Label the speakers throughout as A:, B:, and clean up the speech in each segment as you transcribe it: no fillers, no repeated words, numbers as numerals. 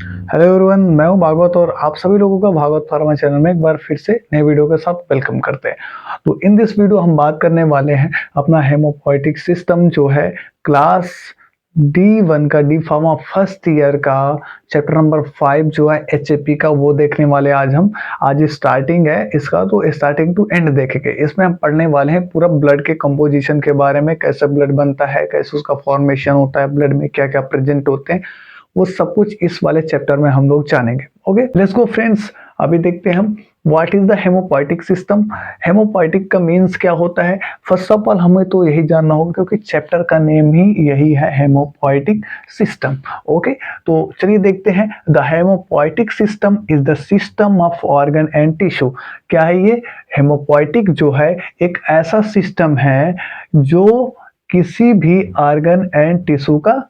A: Hello everyone, मैं हूं भागवत और आप सभी लोगों का भागवत फार्मा चैनल में एक बार फिर से नए वीडियो के साथ वेलकम करते हैं। तो इन दिस वीडियो हम बात करने वाले हैं अपना हेमोपोएटिक सिस्टम जो है क्लास D1 का डी फार्मा फर्स्ट ईयर का चैप्टर नंबर 5 जो है HAP का, वो देखने वाले आज स्टार्टिंग है इसका। तो स्टार्टिंग टू एंड देखेंगे। इसमें हम पढ़ने वाले हैं पूरा ब्लड के कंपोजिशन के बारे में, कैसे ब्लड बनता है, कैसे उसका फॉर्मेशन होता है, ब्लड में क्या क्या प्रेजेंट होते हैं, वो सब कुछ इस वाले चैप्टर में हम लोग जानेंगे। Okay, let's go friends. अभी देखते हैं हम what is the haemopoietic system. Haemopoietic का मीन्स क्या होता है। फर्स्ट ऑफ ऑल हमें तो यही जानना होगा क्योंकि चैप्टर का नेम ही यही है, हेमोपोएटिक सिस्टम। ओके, तो चलिए देखते हैं। The haemopoietic system is the system of organ and tissue. क्या है ये? हेमोपोएटिक जो है एक ऐसा सिस्टम है जो किसी भी ऑर्गन एंड टिश्यू का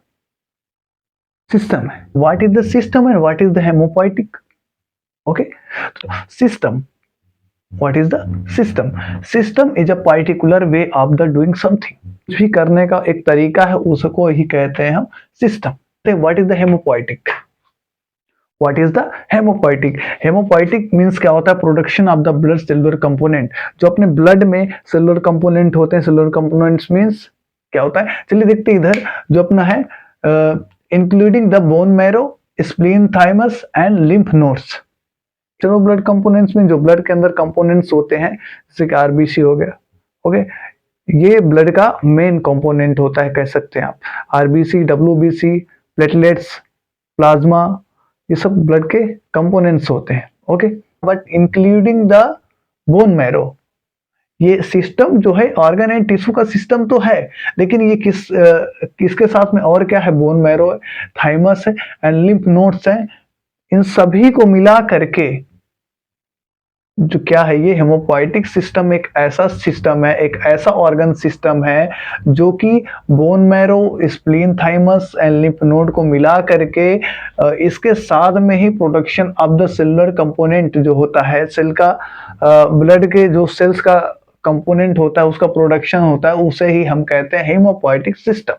A: सिस्टम है। What is the system and what is the haemopoietic? Okay, system, what is the system? System is a particular way of the doing something. कुछ भी करने का एक तरीका है, उसको ही कहते हैं हम system. What is the haemopoietic? What is the haemopoietic? Haemopoietic means क्या होता है? Production of the blood cellular component. जो अपने ब्लड में सेलुलर कंपोनेंट होते हैं, सेलुलर कंपोनेंट्स मीन्स क्या होता है? चलिए देखते हैं। इधर जो अपना है including the bone marrow, spleen, thymus and lymph nodes. चलो, ब्लड कंपोनेंट्स में जो ब्लड के अंदर कंपोनेंट्स होते हैं, जैसे कि आरबीसी हो गया। ओके, ये ब्लड का मेन कंपोनेंट होता है, कह सकते हैं आप। आरबीसी, डब्ल्यूबीसी, प्लेटलेट्स, प्लाज्मा, ये सब ब्लड के कंपोनेंट्स होते हैं। Okay, but including the bone marrow, ये सिस्टम जो है ऑर्गन एंड टिश्यू का सिस्टम तो है, लेकिन ये किसके साथ में और क्या है? बोन मैरो है, थाइमस है एंड लिम्फ नोड्स है। इन सभी को मिला करके जो क्या है, ये हेमोपोएटिक सिस्टम एक ऐसा सिस्टम है, एक ऐसा ऑर्गन सिस्टम है जो कि bone marrow, spleen, thymus and lymph node को मिला करके इसके साथ में ही production of the cellular component जो होता है, सेल का ब्लड के जो सेल्स का कंपोनेंट होता है, उसका प्रोडक्शन होता है, उसे ही हम कहते हैं haemopoietic system.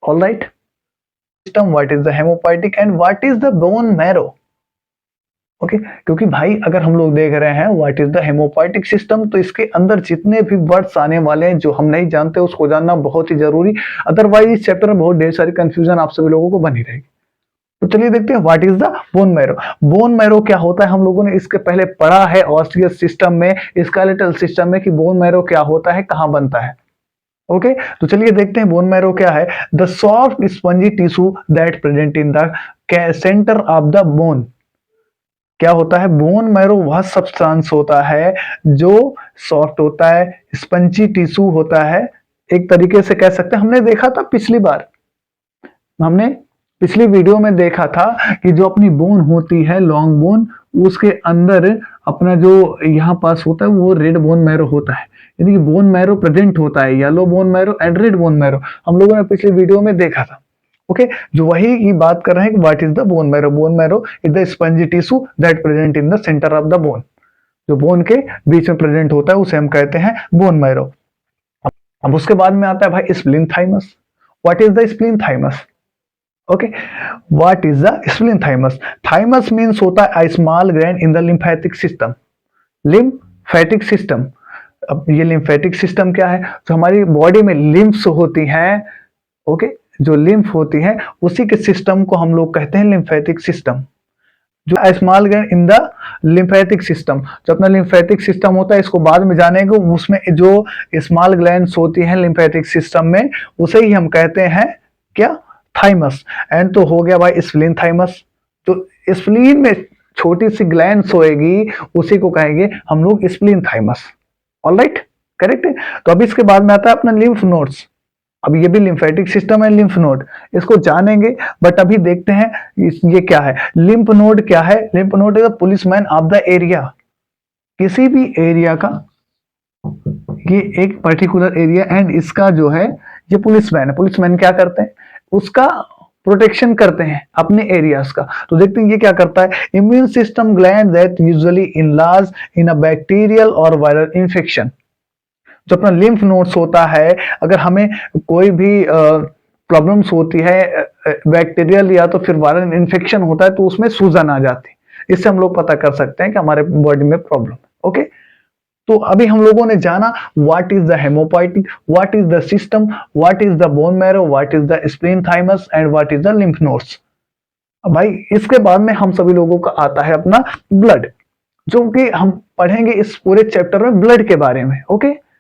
A: Alright, system, what is the haemopoietic and what is the bone marrow? Okay, क्योंकि भाई अगर हम लोग देख रहे हैं what is the haemopoietic system, तो इसके अंदर जितने भी वर्ड्स आने वाले हैं जो हम नहीं जानते, उसको जानना बहुत ही जरूरी। अदरवाइज इस चैप्टर में बहुत ढेर सारी कंफ्यूजन आप सभी लोगों को बनी रहेगी। तो चलिए देखते हैं what is the bone marrow. Bone marrow क्या होता है? हम लोगों ने इसके पहले पढ़ा है ऑस्टियस सिस्टम में, स्केलेटल सिस्टम में, कि बोन मैरो क्या होता है, कहां बनता है। ओके, तो चलिए देखते हैं बोन मैरो क्या है। The soft spongy tissue that present in the centre of the bone. क्या होता है? बोन मैरो वह सब्सटेंस होता है जो सॉफ्ट होता है, स्पंजी टिश्यू होता है। एक तरीके से कह सकते हैं, हमने देखा था पिछली बार, हमने पिछली वीडियो में देखा था कि जो अपनी बोन होती है, लॉन्ग बोन, उसके अंदर अपना जो यहाँ पास होता है वो रेड बोन मैरो होता है। यानी कि बोन मैरो प्रेजेंट होता है, yellow bone marrow and red bone marrow, हम लोगों ने पिछली वीडियो में देखा था। ओके, जो वही की बात कर रहे हैं कि what is the bone marrow. Bone marrow is the spongy tissue that present in the centre of the bone. जो बोन के बीच में प्रेजेंट होता है उसे हम कहते हैं बोन मैरो। अब उसके बाद में आता है भाई spleen thymus. What is the spleen thymus? Okay, what is the spleen thymus? Thymus means होता है small gland in the lymphatic system. Lymphatic system, अब ये लिम्फेटिक सिस्टम क्या है? जो हमारी बॉडी में लिम्फ्स होती हैं, ओके, जो लिम्फ होती है उसी के सिस्टम को हम लोग कहते हैं लिम्फेटिक सिस्टम। जो small gland in the lymphatic system, जो अपना लिम्फेटिक सिस्टम होता है, इसको बाद में जानेंगे। उसमें जो स्मॉल ग्लैंड्स होती हैं लिम्फेटिक सिस्टम में, उसे ही हम कहते हैं क्या? थाइमस। एंड तो हो गया भाई स्प्लीन थाइमस। तो स्प्लीन में छोटी सी ग्लैंड्स होएगी, उसी को कहेंगे हम लोग स्प्लीन थाइमस। ऑलराइट, करेक्ट है। तो अब इसके बाद में आता है अपना लिम्फ नोड्स। अब ये भी लिम्फेटिक सिस्टम है, लिम्फ नोड, इसको जानेंगे। बट अभी देखते हैं ये क्या है। लिम्फ नोड क्या है? Lymph node is the policeman of the area. किसी भी एरिया का ये एक पर्टिकुलर एरिया, एंड इसका जो है ये पुलिसमैन है। पुलिसमैन क्या करते हैं? उसका प्रोटेक्शन करते हैं अपने एरियाज का। तो देखते हैं ये क्या करता है। Immune system gland that usually enlarge in a bacterial और वायरल इन्फेक्शन। जो अपना लिम्फ नोड्स होता है, अगर हमें कोई भी प्रॉब्लम्स होती है, बैक्टीरियल या तो फिर वायरल इन्फेक्शन होता है, तो उसमें सूजन आ जाती है। इससे हम लोग पता कर सकते हैं कि हमारे बॉडी में प्रॉब्लम है। ओके, तो अभी हम लोगों ने जाना what is the haemopoietic, what is the system, what is the bone marrow, what is the spleen thymus and what is the lymph nodes. भाई इसके बाद में हम सभी लोगों का आता है अपना ब्लड, जो कि हम पढ़ेंगे इस पूरे चैप्टर में ब्लड के बारे में। ओके,